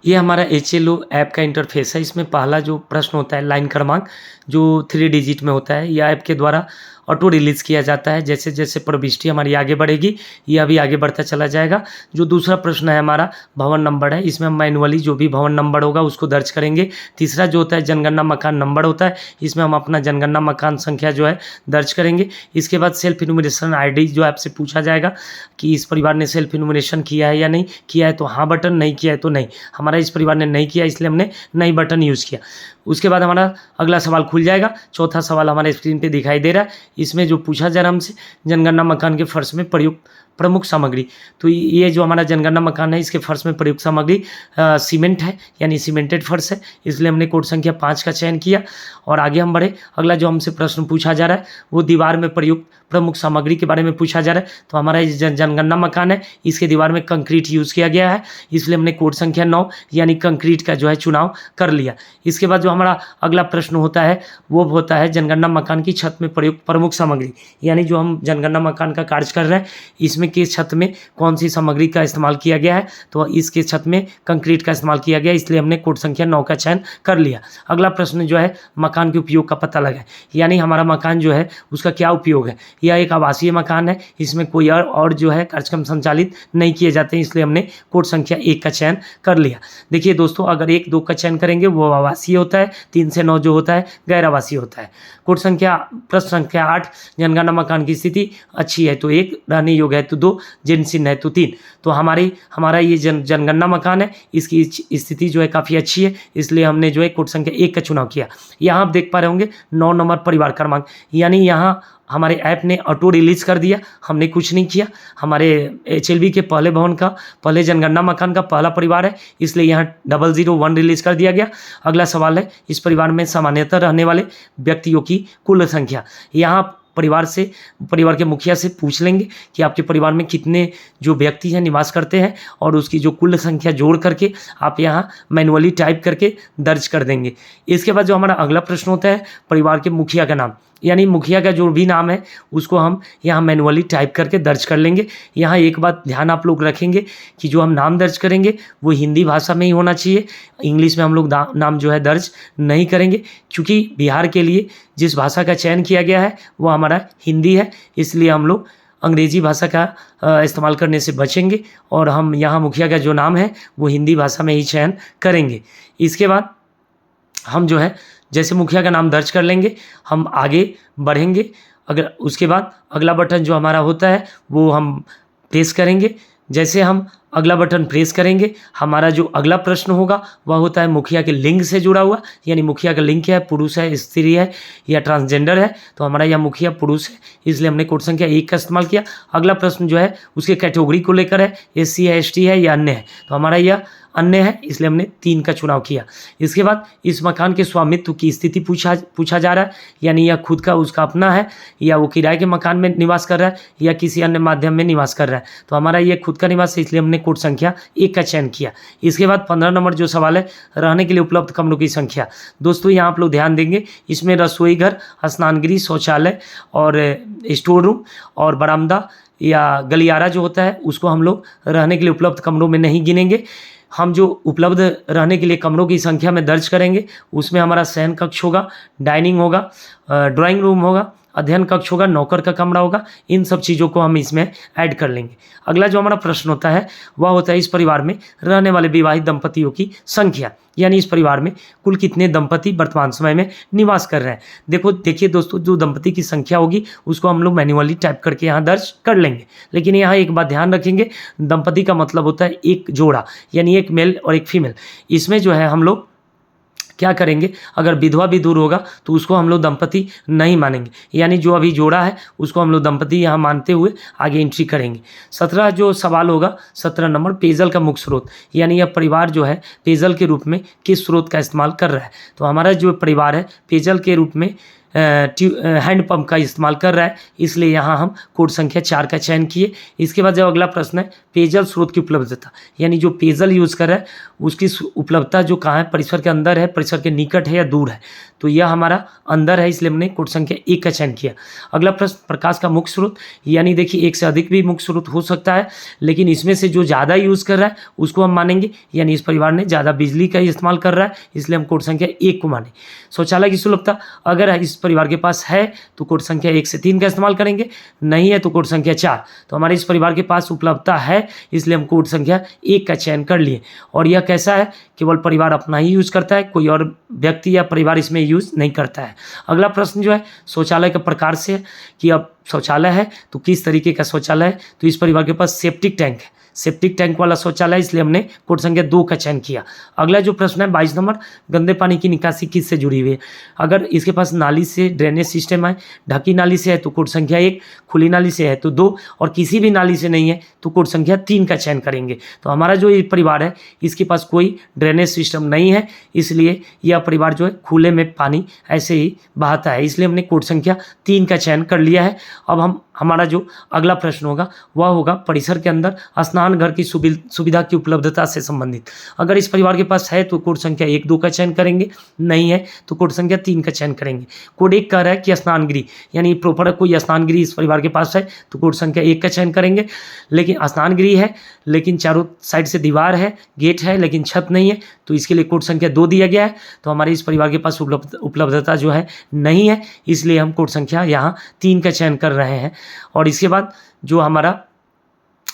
ये हमारा HLO app का इंटरफेस है। इसमें पहला जो प्रश्न होता है लाइन क्रमांक जो 3 डिजिट में होता है, यह ऐप के द्वारा ऑटो रिलीज़ किया जाता है। जैसे जैसे प्रविष्टि हमारी आगे बढ़ेगी, यह भी आगे बढ़ता चला जाएगा। जो दूसरा प्रश्न है हमारा भवन नंबर है, इसमें हम मैनुअली जो भी भवन नंबर होगा उसको दर्ज करेंगे। तीसरा जो होता है जनगणना मकान नंबर होता है, इसमें हम अपना जनगणना मकान संख्या जो है दर्ज करेंगे। इसके बाद सेल्फ इन्यूमरेशन ID जो आपसे पूछा जाएगा कि इस परिवार ने सेल्फ इन्यूमरेशन किया है या नहीं किया है, तो हाँ बटन, नहीं किया है तो नहीं। हमारा इस परिवार ने नहीं किया, इसलिए हमने नहीं बटन यूज़ किया। उसके बाद हमारा अगला सवाल खुल जाएगा। चौथा सवाल हमारे स्क्रीन पे दिखाई दे रहा है। इसमें जो पूछा जा रहा है हमसे, जनगणना मकान के फर्श में प्रयुक्त प्रमुख सामग्री। तो ये जो हमारा जनगणना मकान है, इसके फर्श में प्रयुक्त सामग्री सीमेंट है, यानी सीमेंटेड फर्श है, इसलिए हमने कोड संख्या 5 का चयन किया और आगे हम बढ़े। अगला जो हमसे प्रश्न पूछा जा रहा है वो दीवार में प्रयुक्त प्रमुख सामग्री के बारे में पूछा जा रहा है। तो हमारा ये जनगणना मकान है, इसके दीवार में कंक्रीट यूज़ किया गया है, इसलिए हमने कोड संख्या 9 यानी कंक्रीट का जो है चुनाव कर लिया। इसके बाद जो हमारा अगला प्रश्न होता है वो होता है जनगणना मकान की छत में प्रयुक्त प्रमुख सामग्री, यानी जो हम जनगणना मकान का कार्य कर रहे हैं इसमें किस छत में कौन सी सामग्री का इस्तेमाल किया गया है। तो इसके छत में कंक्रीट का इस्तेमाल किया गया, इसलिए हमने कोड संख्या 9 का चयन कर लिया। अगला प्रश्न जो है मकान के उपयोग का पता लगाएं, यानी हमारा मकान जो है उसका क्या उपयोग है। यह एक आवासीय मकान है, इसमें कोई और जो है कार्यक्रम संचालित नहीं किए जाते हैं, इसलिए हमने कोड संख्या 1 का चयन कर लिया। देखिए दोस्तों, अगर 1, 2 का चयन करेंगे वो आवासीय होता है, 3 से 9 जो होता है गैर आवासीय होता है। कोड संख्या प्रश्न संख्या 8, जनगणना मकान की स्थिति अच्छी है तो 1, रहने योग्य है तो 2, जीर्ण है तो 3। तो हमारा ये जनगणना मकान है, इसकी स्थिति जो है काफ़ी अच्छी है, इसलिए हमने जो है कोड संख्या 1 का चुनाव किया। यहाँ आप देख पा रहे होंगे 9 नंबर परिवार क्रमांक, यानी यहाँ हमारे ऐप ने ऑटो रिलीज़ कर दिया, हमने कुछ नहीं किया। हमारे HLB के पहले भवन का, पहले जनगणना मकान का पहला परिवार है, इसलिए यहाँ 001 रिलीज़ कर दिया गया। अगला सवाल है इस परिवार में सामान्यतः रहने वाले व्यक्तियों की कुल संख्या। यहाँ परिवार के मुखिया से पूछ लेंगे कि आपके परिवार में कितने जो व्यक्ति हैं निवास करते हैं, और उसकी जो कुल संख्या जोड़ करके आप यहाँ मैनुअली टाइप करके दर्ज कर देंगे। इसके बाद जो हमारा अगला प्रश्न होता है परिवार के मुखिया का नाम, यानी मुखिया का जो भी नाम है उसको हम यहाँ मैनुअली टाइप करके दर्ज कर लेंगे। यहाँ एक बात ध्यान आप लोग रखेंगे कि जो हम नाम दर्ज करेंगे वो हिंदी भाषा में ही होना चाहिए, इंग्लिश में हम लोग नाम जो है दर्ज नहीं करेंगे, क्योंकि बिहार के लिए जिस भाषा का चयन किया गया है वो हमारा हिंदी है, इसलिए हम लोग अंग्रेजी भाषा का इस्तेमाल करने से बचेंगे और हम यहाँ मुखिया का जो नाम है वो हिंदी भाषा में ही चयन करेंगे। इसके बाद हम जो है जैसे मुखिया का नाम दर्ज कर लेंगे, हम आगे बढ़ेंगे। अगर उसके बाद अगला बटन जो हमारा होता है वो हम प्रेस करेंगे। जैसे हम अगला बटन प्रेस करेंगे, हमारा जो अगला प्रश्न होगा वह होता है मुखिया के लिंग से जुड़ा हुआ, यानी मुखिया का लिंग क्या है, पुरुष है, स्त्री है या ट्रांसजेंडर है। तो हमारा यह मुखिया पुरुष है, इसलिए हमने कोड संख्या 1 का इस्तेमाल किया। अगला प्रश्न जो है उसके कैटेगरी को लेकर है, SC है, ST है या अन्य है। तो हमारा यह अन्य है, इसलिए हमने 3 का चुनाव किया। इसके बाद इस मकान के स्वामित्व की स्थिति पूछा जा रहा है, यानी यह खुद का उसका अपना है या वो किराए के मकान में निवास कर रहा है या किसी अन्य माध्यम में निवास कर रहा है। तो हमारा ये खुद का निवास है, इसलिए हमने कोड संख्या 1 का चयन किया। इसके बाद 15 नंबर जो सवाल है रहने के लिए उपलब्ध कमरों की संख्या। दोस्तों यहाँ आप लोग ध्यान देंगे, इसमें रसोई घर, स्नानगृह, शौचालय और स्टोर रूम और बरामदा या गलियारा जो होता है उसको हम लोग रहने के लिए उपलब्ध कमरों में नहीं गिनेंगे। हम जो उपलब्ध रहने के लिए कमरों की संख्या में दर्ज करेंगे उसमें हमारा शयन कक्ष होगा, डाइनिंग होगा, ड्राइंग रूम होगा, अध्ययन कक्ष होगा, नौकर का कमरा होगा। इन सब चीज़ों को हम इसमें ऐड कर लेंगे। अगला जो हमारा प्रश्न होता है वह होता है इस परिवार में रहने वाले विवाहित दंपतियों की संख्या, यानी इस परिवार में कुल कितने दंपति वर्तमान समय में निवास कर रहे हैं। देखिए दोस्तों, जो दंपति की संख्या होगी उसको हम लोग मैन्युअली टाइप करके यहाँ दर्ज कर लेंगे। लेकिन यहाँ एक बात ध्यान रखेंगे, दंपति का मतलब होता है एक जोड़ा, यानी एक मेल और एक फीमेल। इसमें जो है हम लोग क्या करेंगे, अगर विधवा भी दूर होगा तो उसको हम लोग दंपति नहीं मानेंगे, यानी जो अभी जोड़ा है उसको हम लोग दंपति यहाँ मानते हुए आगे एंट्री करेंगे। 17 जो सवाल होगा, 17 नंबर पेयजल का मुख्य स्रोत, यानी यह परिवार जो है पेयजल के रूप में किस स्रोत का इस्तेमाल कर रहा है। तो हमारा जो परिवार है पेयजल के रूप में हैंडपम्प का इस्तेमाल कर रहा है, इसलिए यहाँ हम कोड संख्या 4 का चयन किए। इसके बाद जो अगला प्रश्न है पेयजल स्रोत की उपलब्धता, यानी जो पेयजल यूज़ कर रहा है उसकी उपलब्धता जो कहाँ है, परिसर के अंदर है, परिसर के निकट है या दूर है। तो यह हमारा अंदर है, इसलिए हमने कोड संख्या 1 का चयन किया। अगला प्रश्न प्रकाश का मुख्य स्रोत, यानी देखिए एक से अधिक भी मुख्य स्रोत हो सकता है, लेकिन इसमें से जो ज़्यादा यूज़ कर रहा है उसको हम मानेंगे, यानी इस परिवार ने ज़्यादा बिजली का इस्तेमाल कर रहा है, इसलिए हम कोड संख्या 1 को माने। शौचालय की सुलभता, अगर इस परिवार के पास है तो कोड संख्या 1 से 3 का इस्तेमाल करेंगे, नहीं है तो कोड संख्या 4। तो हमारे इस परिवार के पास उपलब्धता है, इसलिए हम कोड संख्या 1 का चयन कर लिए। और यह कैसा है, केवल परिवार अपना ही यूज़ करता है, कोई और व्यक्ति या परिवार इसमें यूज़ नहीं करता है। अगला प्रश्न जो है शौचालय के प्रकार से है कि अब शौचालय है तो किस तरीके का शौचालय है। तो इस परिवार के पास सेप्टिक टैंक है, सेप्टिक टैंक वाला शौचालय, इसलिए हमने कोड संख्या 2 का चयन किया। अगला जो प्रश्न है 22 नंबर, गंदे पानी की निकासी किससे जुड़ी हुई है। अगर इसके पास नाली से ड्रेनेज सिस्टम है, ढकी नाली से है तो कोड संख्या 1, खुली नाली से है तो 2, और किसी भी नाली से नहीं है तो कोड संख्या 3 का चयन करेंगे। तो हमारा जो ये परिवार है इसके पास कोई ड्रेनेज सिस्टम नहीं है, इसलिए यह परिवार जो है खुले में पानी ऐसे ही बहाता है, इसलिए हमने कोड संख्या 3 का चयन कर लिया है। अब हमारा जो अगला प्रश्न होगा वह होगा परिसर के अंदर स्नान घर की सुविधा की उपलब्धता से संबंधित। अगर इस परिवार के पास है तो कोड संख्या 1, 2 का चयन करेंगे, नहीं है तो कोड संख्या 3 का चयन करेंगे। कोड 1 कह रहा है कि स्नान गृह, यानी प्रॉपर कोई स्नान गृह इस परिवार के पास है तो कोड संख्या 1 का चयन करेंगे। लेकिन स्नान गृह है, लेकिन चारों साइड से दीवार है, गेट है, लेकिन छत नहीं है, तो इसके लिए कोड संख्या 2 दिया गया है। तो हमारे इस परिवार के पास उपलब्धता जो है नहीं है, इसलिए हम कोड संख्या यहाँ 3 का चयन कर रहे हैं। और इसके बाद जो हमारा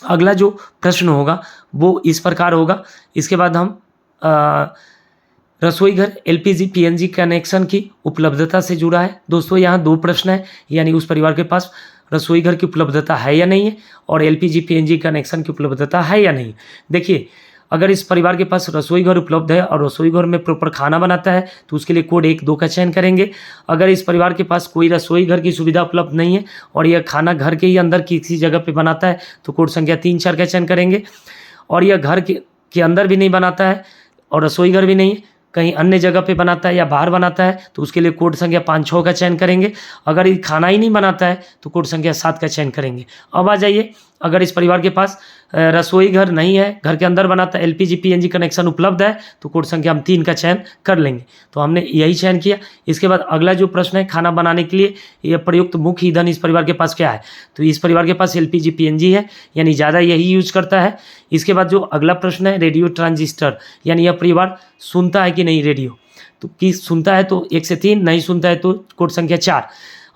अगला जो प्रश्न होगा वो इस प्रकार होगा। इसके बाद हम रसोई घर एलपीजी पीएनजी कनेक्शन की उपलब्धता से जुड़ा है। दोस्तों यहाँ 2 प्रश्न है, यानी उस परिवार के पास रसोई घर की उपलब्धता है या नहीं है, और एलपीजी पीएनजी कनेक्शन की उपलब्धता है या नहीं। देखिए अगर इस परिवार के पास रसोई घर उपलब्ध है और रसोई घर में प्रॉपर खाना बनाता है तो उसके लिए कोड 1, 2 का चयन करेंगे। अगर इस परिवार के पास कोई रसोई घर की सुविधा उपलब्ध नहीं है और यह खाना घर के ही अंदर किसी जगह पे बनाता है तो कोड संख्या 3, 4 का चयन करेंगे। और यह घर के अंदर भी नहीं बनाता है और रसोई घर भी नहीं है, कहीं अन्य जगह पे बनाता है या बाहर बनाता है तो उसके लिए कोड संख्या 5, 6 का चयन करेंगे। अगर ये खाना ही नहीं बनाता है तो कोड संख्या 7 का चयन करेंगे। अब आ जाइए, अगर इस परिवार के पास रसोई घर नहीं है, घर के अंदर बनाता है, एलपीजी पीएनजी कनेक्शन उपलब्ध है तो कोड संख्या हम 3 का चयन कर लेंगे। तो हमने यही चयन किया। इसके बाद अगला जो प्रश्न है खाना बनाने के लिए यह प्रयुक्त मुख्य ईंधन इस परिवार के पास क्या है। तो इस परिवार के पास एलपीजी पीएनजी है, यानी ज़्यादा यही यूज करता है। इसके बाद जो अगला प्रश्न है रेडियो ट्रांजिस्टर, यानी यह परिवार सुनता है कि नहीं रेडियो। तो कि सुनता है तो 1 से 3, नहीं सुनता है तो कोड संख्या 4।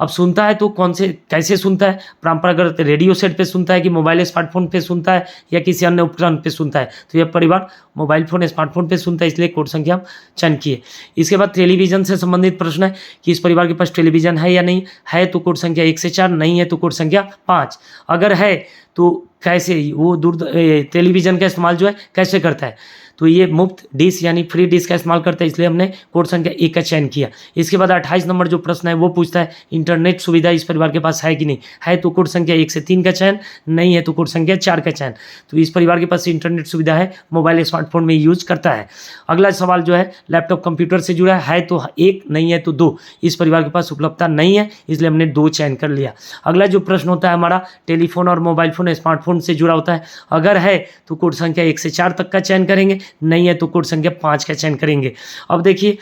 अब सुनता है तो कैसे सुनता है, परंपरागत रेडियो सेट पे सुनता है कि मोबाइल स्मार्टफोन पे सुनता है या किसी अन्य उपकरण पे सुनता है। तो यह परिवार मोबाइल फोन स्मार्टफोन पे सुनता है, इसलिए कोड संख्या हम चयन किए। इसके बाद टेलीविज़न से संबंधित प्रश्न है कि इस परिवार के पास टेलीविज़न है या नहीं है तो कोड संख्या 1 से 4, नहीं है तो कोड संख्या 5। अगर है तो कैसे वो टेलीविज़न का इस्तेमाल जो है कैसे करता है, तो ये मुफ्त डिश यानी फ्री डिश का इस्तेमाल करता है, इसलिए हमने कोड संख्या 1 का चयन किया। इसके बाद 28 नंबर जो प्रश्न है वो पूछता है इंटरनेट सुविधा इस परिवार के पास है कि नहीं है तो कोड संख्या 1 से 3 का चयन, नहीं है तो कोड संख्या 4 का चयन। तो इस परिवार के पास इंटरनेट सुविधा है, मोबाइल स्मार्टफोन में यूज करता है। अगला सवाल जो है लैपटॉप कंप्यूटर से जुड़ा है तो 1, नहीं है तो 2। इस परिवार के पास उपलब्धता नहीं है, इसलिए हमने 2 चयन कर लिया। अगला जो प्रश्न होता है हमारा टेलीफोन और मोबाइल फोन स्मार्टफोन से जुड़ा होता है। अगर है तो कोड संख्या 1 से 4 तक का चयन करेंगे, नहीं है तो कोड संख्या 5 का चयन करेंगे। अब देखिए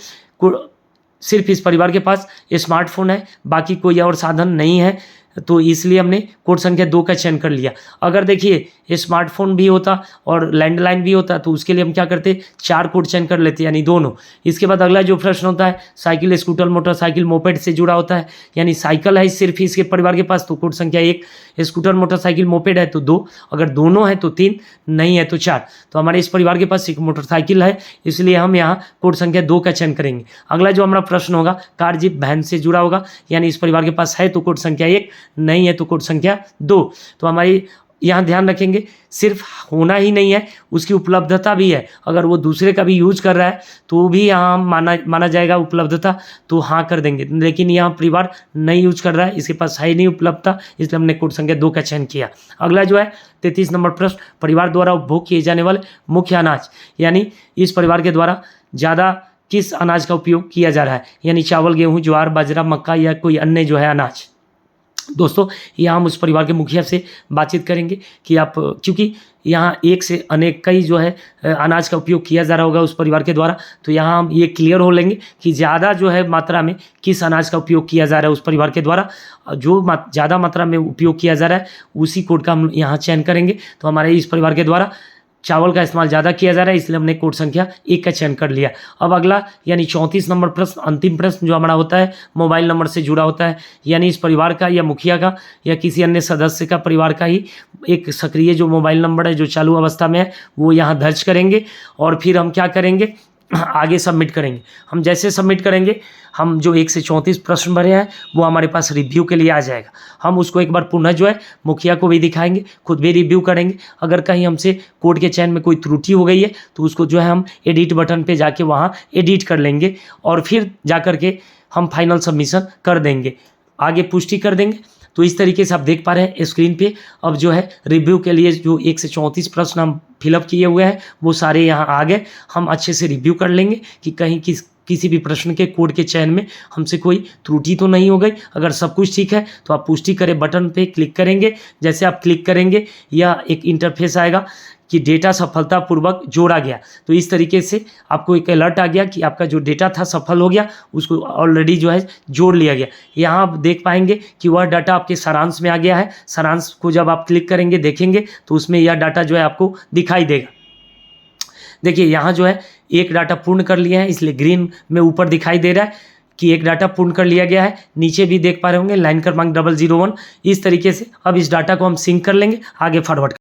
सिर्फ इस परिवार के पास स्मार्टफोन है, बाकी कोई और साधन नहीं है, तो इसलिए हमने कोड संख्या 2 का चयन कर लिया। अगर देखिए स्मार्टफोन भी होता और लैंडलाइन भी होता तो उसके लिए हम क्या करते 4 कोड चयन कर लेते, यानी दोनों। इसके बाद अगला जो प्रश्न होता है साइकिल स्कूटर मोटरसाइकिल मोपेड से जुड़ा होता है, यानी साइकिल है सिर्फ इसके परिवार के पास तो कोड संख्या 1, स्कूटर मोटरसाइकिल मोपेड है तो 2, अगर दोनों है तो 3, नहीं है तो 4। तो हमारे इस परिवार के पास एक मोटरसाइकिल है, इसलिए हम यहाँ कोड संख्या 2 का चयन करेंगे। अगला जो हमारा प्रश्न होगा कार जीप वैन से जुड़ा होगा, यानी इस परिवार के पास है तो कोड संख्या 1, नहीं है तो कोड संख्या 2। तो हमारी यहाँ ध्यान रखेंगे सिर्फ होना ही नहीं है, उसकी उपलब्धता भी है। अगर वो दूसरे का भी यूज कर रहा है तो भी यहाँ माना जाएगा उपलब्धता, तो हाँ कर देंगे। लेकिन यहाँ परिवार नहीं यूज कर रहा है, इसके पास है नहीं उपलब्धता, इसलिए हमने कोड संख्या 2 का चयन किया। अगला जो है 33 नंबर प्रश्न परिवार द्वारा उपभोग किए जाने वाले मुख्य अनाज, यानी इस परिवार के द्वारा ज़्यादा किस अनाज का उपयोग किया जा रहा है, यानी चावल, गेहूँ, ज्वार, बाजरा, मक्का या कोई अन्य जो है अनाज। दोस्तों यहाँ हम उस परिवार के मुखिया से बातचीत करेंगे कि आप, क्योंकि यहाँ एक से अनेक कई जो है अनाज का उपयोग किया जा रहा होगा उस परिवार के द्वारा, तो यहाँ हम ये क्लियर हो लेंगे कि ज़्यादा जो है मात्रा में किस अनाज का उपयोग किया जा रहा है उस परिवार के द्वारा। जो ज़्यादा मात्रा में उपयोग किया जा रहा है उसी कोड का हम यहाँ चयन करेंगे। तो हमारे इस परिवार के द्वारा चावल का इस्तेमाल ज़्यादा किया जा रहा है, इसलिए हमने कोड संख्या 1 का चयन कर लिया। अब अगला यानी 34 नंबर प्रश्न, अंतिम प्रश्न जो हमारा होता है मोबाइल नंबर से जुड़ा होता है, यानी इस परिवार का या मुखिया का या किसी अन्य सदस्य का परिवार का ही एक सक्रिय जो मोबाइल नंबर है जो चालू अवस्था में है वो यहाँ दर्ज करेंगे और फिर हम क्या करेंगे, आगे सबमिट करेंगे। हम जैसे सबमिट करेंगे, हम जो 1 से 34 प्रश्न भरे हैं वो हमारे पास रिव्यू के लिए आ जाएगा। हम उसको एक बार पुनः जो है मुखिया को भी दिखाएंगे, खुद भी रिव्यू करेंगे। अगर कहीं हमसे कोड के चयन में कोई त्रुटि हो गई है तो उसको जो है हम एडिट बटन पे जाके वहाँ एडिट कर लेंगे और फिर जा कर के हम फाइनल सबमिशन कर देंगे, आगे पुष्टि कर देंगे। तो इस तरीके से आप देख पा रहे हैं स्क्रीन पे अब जो है रिव्यू के लिए जो 1 से 34 प्रश्न हम फिलअप किए हुए हैं वो सारे यहाँ आ गए। हम अच्छे से रिव्यू कर लेंगे कि कहीं किसी भी प्रश्न के कोड के चयन में हमसे कोई त्रुटि तो नहीं हो गई। अगर सब कुछ ठीक है तो आप पुष्टि करें बटन पे क्लिक करेंगे। जैसे आप क्लिक करेंगे यह एक इंटरफेस आएगा कि डेटा सफलतापूर्वक जोड़ा गया। तो इस तरीके से आपको एक अलर्ट आ गया कि आपका जो डेटा था सफल हो गया, उसको ऑलरेडी जो है जोड़ लिया गया। यहाँ आप देख पाएंगे कि वह डाटा आपके सारांश में आ गया है। सारांश को जब आप क्लिक करेंगे देखेंगे तो उसमें यह डाटा जो है आपको दिखाई देगा। देखिए यहाँ जो है एक डाटा पूर्ण कर लिया है, इसलिए ग्रीन में ऊपर दिखाई दे रहा है कि एक डाटा पूर्ण कर लिया गया है। नीचे भी देख पा रहे होंगे लाइन क्रमांक 001। इस तरीके से अब इस डाटा को हम सिंक कर लेंगे, आगे फॉरवर्ड